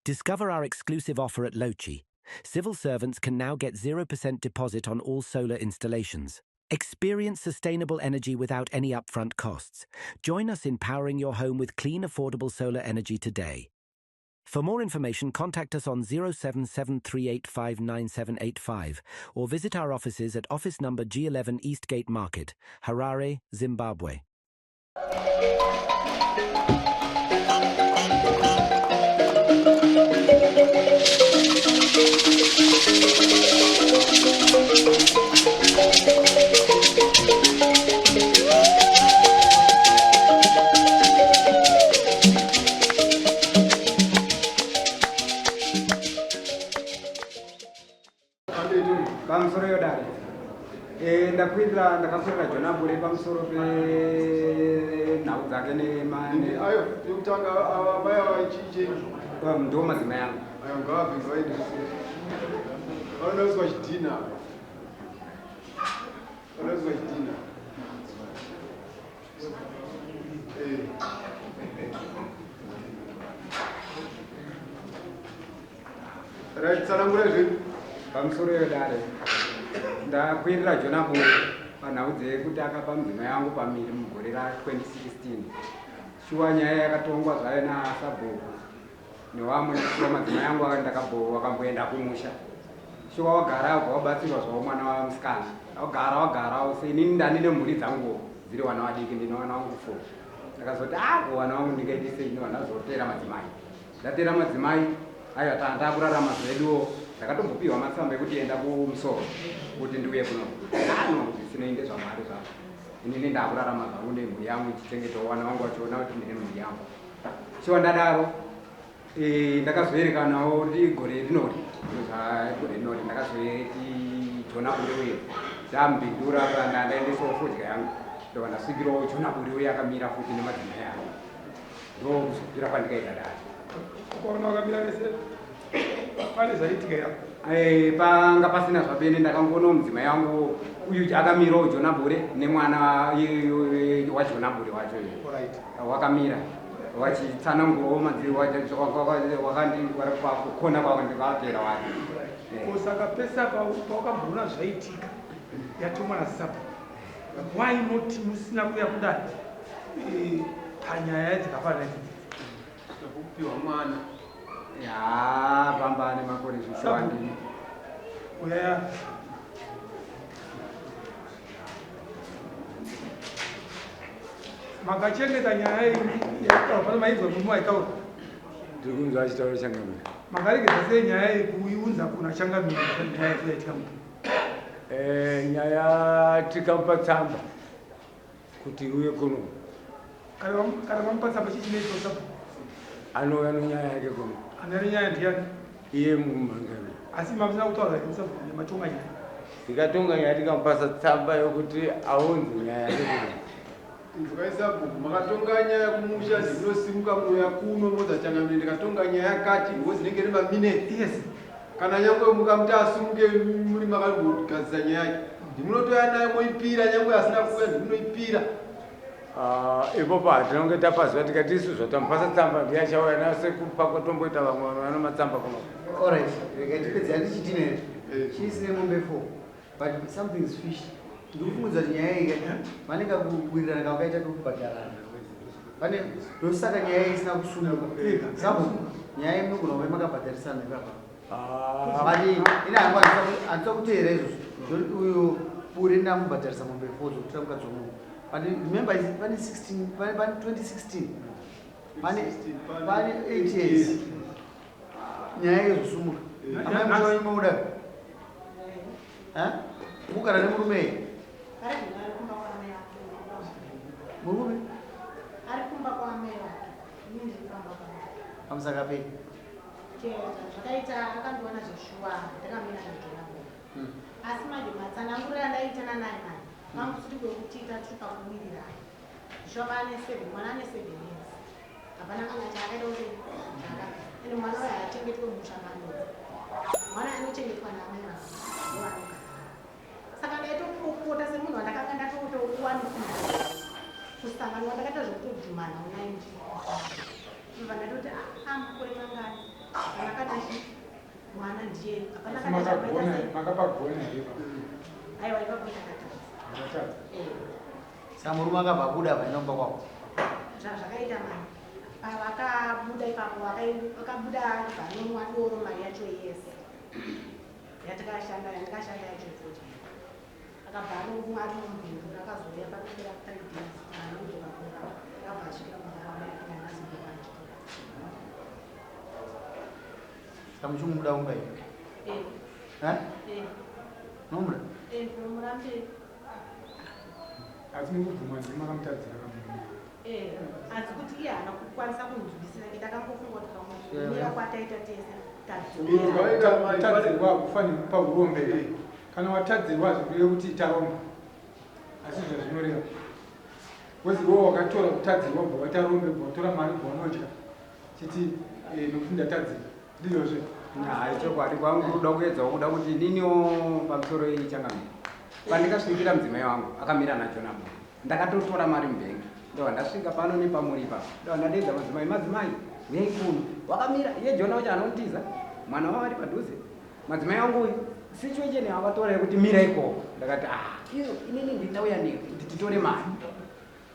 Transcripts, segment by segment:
Discover our exclusive offer at Lochi. Civil servants can now get 0% deposit on all solar installations. Experience sustainable energy without any upfront costs. Join us in powering your home with clean, affordable solar energy today. For more information, contact us on 0773859785 or visit our offices at office number G11 Eastgate Market, Harare, Zimbabwe. Pamsoro yodari. Ndakakwira Jona Bure pamsoro pe nhau dzake nemane. Ayo, yokutanga abaya wachiche. Ndo madzima yangu. Ayo ngapi zaidi. Anozwa chidina. Anozwa chidina. Right, salangura zvinhu. Pamsoro yodari. Ndakwirira Jona Bure panhau dzekuti akapa mudzima yangu pamiri mugore ra 2016. Shuwa nyaya yakatongwa zvayo naSabhuku nevamwe shuwa madzima yangu wakamboenda kumusha. Shuwa wagara wabatsirwa zvawo mwana wamusikana. Wagara inini ndani nemhuri dzangu dziri wana vadiki ndine wana wangu 4. Ndakazoti wana wangu ndingaitise ini vana zotera madzimai. Ndatera madzimai ayo tandakurarama zveduwo. Ndakatombopiwa matsamba ekuti enda kumusoro kuti ndiuye kuno. Zvinoinde zvamari zvavo. Inini ndakurarama zvangu nemhuri yangu ichichengetwa wana wangu vachiona kuti ndine mhuri yangu. Shuwa ndadaro ndakazoereka nawo gore rinori. Gore rinori ndakazoereti Jona Bure uye ndambindura ndaendesawo fodya yangu. Ndobva ndasvikirawo Jona Bure uye akamira futi nemadzima yangu. Ndokuzobvira kwandikaita dai. Ukaona wakamira vese. Pane zvaitika yapo. Panga pasina zvapene ndakangoona mudzima yangu uyu akamirawo Jona Bure nemwana waJona Bure wacho wakamira wachitsanangurawo madziri wakandikona kwako ndikapera wati. Saka pesa paukamboona zvaitika yatomwa naSabhuku. Why not musina kuya kudai panyaya dzakafanana idzi? Kupiwa mwana. Ya, pambane makore zvishwandi. Uya. Makachengeta nyaya yakaitaura pane maizwa mumu waitaura. Ndiri kunzwa achitaura changamira. Makaregedza sei nyaya yekuiunza kuna changamira nyaya yaitika mumu? Nyaya tikamupa tsamba kuti uye kuno. Kana vamupa tsamba chichinoitwa Sabhuku? Anouya nonyaya yake kuno. Anari nyaya ndiyani? Iye mumangani. Asi mamusina kutaura kuti nematonga nyaya. Tikatonga nyaya tikamupasa tsamba yokuti aunze nyaya yake kuno. Sabhuku makatonga nyaya kumusha dzinosimuka mwoyo kuno modza changamire ndikatonga nyaya yakati ngo dzinenge rema minute. Yes. Kana nyangwe mukamuti asumuke muri makagadzira nyaya yake. Ndimunotoya naye moipira nyangwe asina kuuya ndimunoipira. Ipopo hatinonge tapaziva tikati isu zvatamupasa tsamba ndiyachauya nase kupa kwatomboita vamwe vano matsamba kuno. Alright, tikatipedza tichitine chiisine mombe 4 but something is fishy. Ndikufungudza kuti nyaya iyi vanenge kuwirirana kavakaita kokubhadharana. Pane ndosaka nyaya iyi isina kusumuka. Sabhuku nyaya iyi munogona kuve makabhadharisana ikapa. Ine handisa kuteera izvozvo. Uyu Bure ndamubhadharisa mombe 4 zokutira mukadzomuka. But remember, when 2016, pane 8 years. Nyaya yezosumuka. Amai mushoro imoda. Mukara nemurume. Murume? Ari kumba kwa mera. Mimi ndikamba kwa. Amusaka pe. Zvakaita akandiona zveshuwa ndakamira ndikona. Asi manje matsanangura ndaitana naye. Mamusuri kwekutiita tiri pakumirira. Zvobane 7, mwana ane 7 years. Hapana kana chaakaita kuti ene mwana uyu haachengetwe mushangano. Mwana anochengetwa naamai vake. Saka ndaitopota semunhu wandakanga ndatotokuwanisira. Kusangana wandakaita zvokutodhumana unainji. Ndobva ndatoti mukore mangani. je hapana Asi kana makagona chakaita makapagona ipa. aiwa ipapo chakatadza Akatadza. Samurume akabva kuda painomba kwako. zvakaita mani vakabuda ipapo vakabuda vanomwa doro mari yacho yese yatakashanda yandikashanda yacho futi akabva anomwa ari mubindu akazouya papera 3 days anozokakura akabva asvika muaaaazimbabwean Samuchumuda umba hiyo. Nomura? nomura mberi Asi mukubvuma ndimakamutadzira kamunhu. asi kuti iye haana kukwanisa kunzwisisa ngekuti akambofunga kuti pamira kwataita tese Tadzirwa kufanira kupa urombe. Kana watadzirwa zvireve kuti taromba. Asi zvazvinoreva. Weziwo wakatora kutadzirwa bva watarombe bva watora mari bva wanodya. Chiti nokufunda tadzirwa. Ndizvozve. Hai chokwadi kwangu kuda kuedzawo kuda kuti niniwo pamusoro ichangamira. Pandikasvikira mudzimai wangu akamira nacho nabo. Ndakatotora mari mubhengi. Ndo ndasvika pano nepamuripa. Ndo ndadedza madzimai. Uyai kuno. Wakamira iye Jona wacho anotiza. Mwana wavo ari padhuze. Madzimai wangu situation yavatora kuti mira iko. Ndakati inini ndinauya kuti titore mari.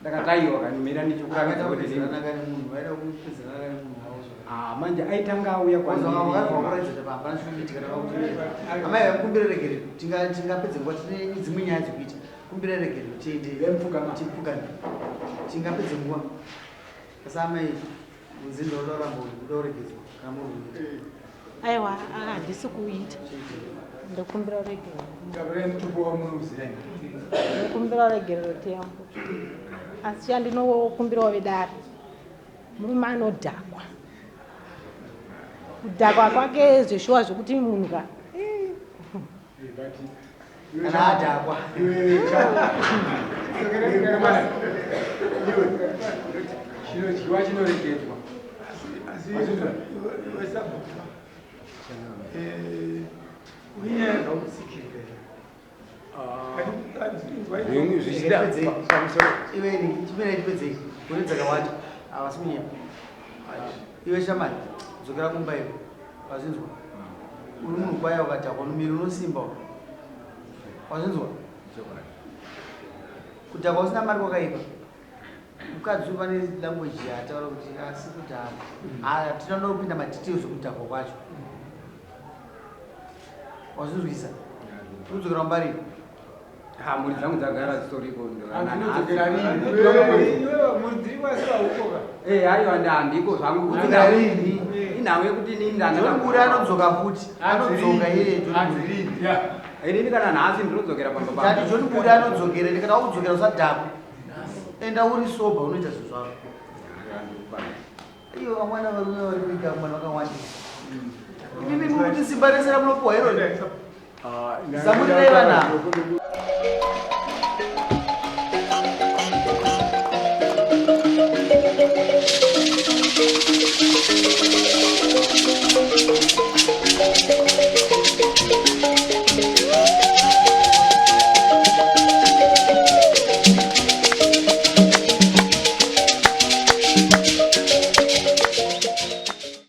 Ndakati aiwa kanimira nichokuragadza kuti Ndakani munhu waida kupedzana nakani munhu wawo. Manje aitanga auya Kwanza wakazvauraidzira pamba nashungitika ndakakumbira. Amai vakumbira regere tingapedze nguva tine dzimwe nyaya dzekuita. Kumbira regere tiende Vemupfugama. tipfugame. Tingapedze nguva. Sasa amai muzindo unoramba kuda kuregedzwa kana muri. aiwa handisi kuita ndikumbira regero Ndabere mutupo wa munhu zeni. ndikumbira regero tembo asi chandinokumbirawo vedare murume anodhakwa kudhakwa kwake zveshuwa zvokuti munhu ka Kana adhakwa. Chino chinoregedzwa. Iwe chimene chipedzei kune dzakawanda avasimunya iwe shamani dzokera kumba iwe wazvinzwa uri munhu kwaya ukadhakwa nomiri unosimba wazvinzwa kudhakwa usina mari kwakaipa mukadzi pane language yataura kuti asi kudhakwa tinoda kupinda madetails okudhakwa kwacho wazvinzwisa udzokera kumbariro Muri dzangu dzagara dzitoriko aiwa ndandiko zvangu inhau yekuti Joni anodzoka futi anodzoka iye inini kana nhasi ndinodzokera pamba Tati Joni Buri anodzokera kana udzokera usadhakwa enda uri soba unoita zvinhu zvako iyo vamwana varume vari kuita mwana vakawandisa imimi mukuti simba rese ramunopuwa iro zamurirai vanhavo